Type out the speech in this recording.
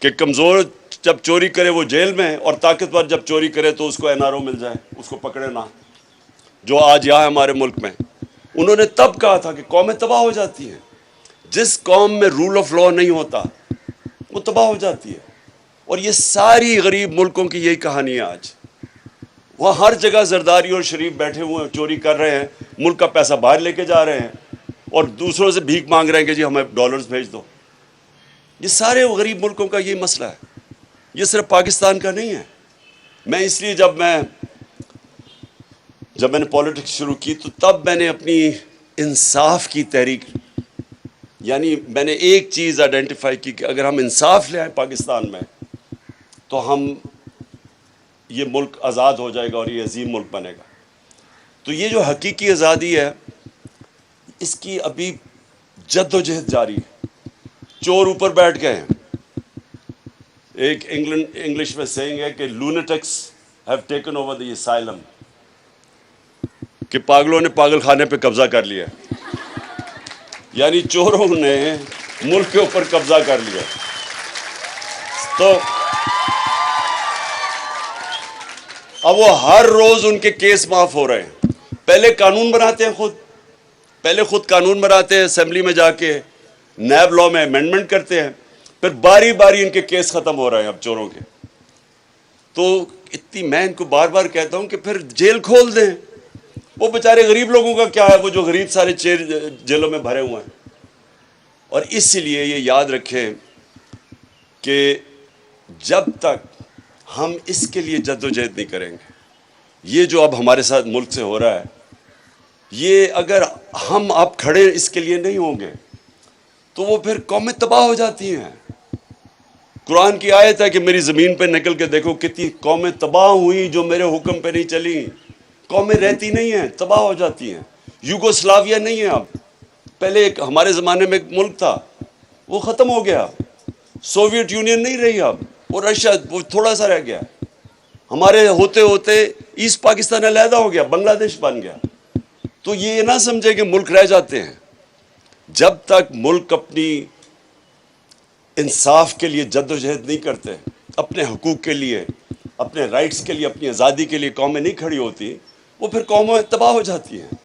कि कमज़ोर जब चोरी करे वो जेल में और ताकतवर जब चोरी करे तो उसको एनआरओ मिल जाए, उसको पकड़े ना, जो आज यहाँ हमारे मुल्क में। उन्होंने तब कहा था कि कौमें तबाह हो जाती हैं, जिस कौम में रूल ऑफ लॉ नहीं होता वो तबाह हो जाती है। और ये सारी गरीब मुल्कों की यही कहानी है आज। वहाँ हर जगह जरदारी और शरीफ बैठे हुए हैं, चोरी कर रहे हैं, मुल्क का पैसा बाहर लेके जा रहे हैं और दूसरों से भीख मांग रहे हैं कि जी हमें डॉलर्स भेज दो। ये सारे गरीब मुल्कों का यही मसला है, ये सिर्फ पाकिस्तान का नहीं है। मैं इसलिए जब मैंने पॉलिटिक्स शुरू की तो तब मैंने अपनी इंसाफ की तहरीक, यानी मैंने एक चीज़ आइडेंटिफाई की कि अगर हम इंसाफ ले आए पाकिस्तान में तो ये मुल्क आज़ाद हो जाएगा और ये अजीम मुल्क बनेगा। तो ये जो हकीकी आज़ादी है इसकी अभी जद्दोजहद जारी है। चोर ऊपर बैठ गए हैं। एक इंग्लिश में सेइंग है कि lunatics have taken over the asylum, कि पागलों ने पागल खाने पे कब्जा कर लिया, यानी चोरों ने मुल्क के ऊपर कब्जा कर लिया। तो अब वो हर रोज उनके केस माफ हो रहे हैं। पहले कानून बनाते हैं खुद कानून बनाते हैं, असेंबली में जाके नैब लॉ में अमेंडमेंट करते हैं, फिर बारी बारी इनके केस खत्म हो रहे हैं अब चोरों के। तो मैं इनको बार बार कहता हूं कि फिर जेल खोल दें। वो बेचारे गरीब लोगों का क्या है, वो जो गरीब सारे जेलों में भरे हुए हैं। और इसलिए ये याद रखें कि जब तक हम इसके लिए जद्दोजहद नहीं करेंगे, ये जो अब हमारे साथ मुल्क से हो रहा है, ये अगर हम अब खड़े इसके लिए नहीं होंगे तो वो फिर कौमें तबाह हो जाती हैं। कुरान की आयत है कि मेरी ज़मीन पे निकल के देखो कितनी कौमें तबाह हुई जो मेरे हुक्म पे नहीं चली। कौमें रहती नहीं हैं, तबाह हो जाती हैं। यूगोस्लाविया नहीं है अब, पहले एक हमारे ज़माने में एक मुल्क था, वो ख़त्म हो गया। सोवियत यूनियन नहीं रही अब, वो रशिया, वो थोड़ा सा रह गया। हमारे होते होते ईस्ट पाकिस्तान अलहदा हो गया, बांग्लादेश बन गया। तो ये ना समझे कि मुल्क रह जाते हैं। जब तक मुल्क अपनी इंसाफ के लिए जद्दोजहद नहीं करते, अपने हकूक़ के लिए, अपने राइट्स के लिए, अपनी आज़ादी के लिए कौमें नहीं खड़ी होती, वो फिर कौमें तबाह हो जाती हैं।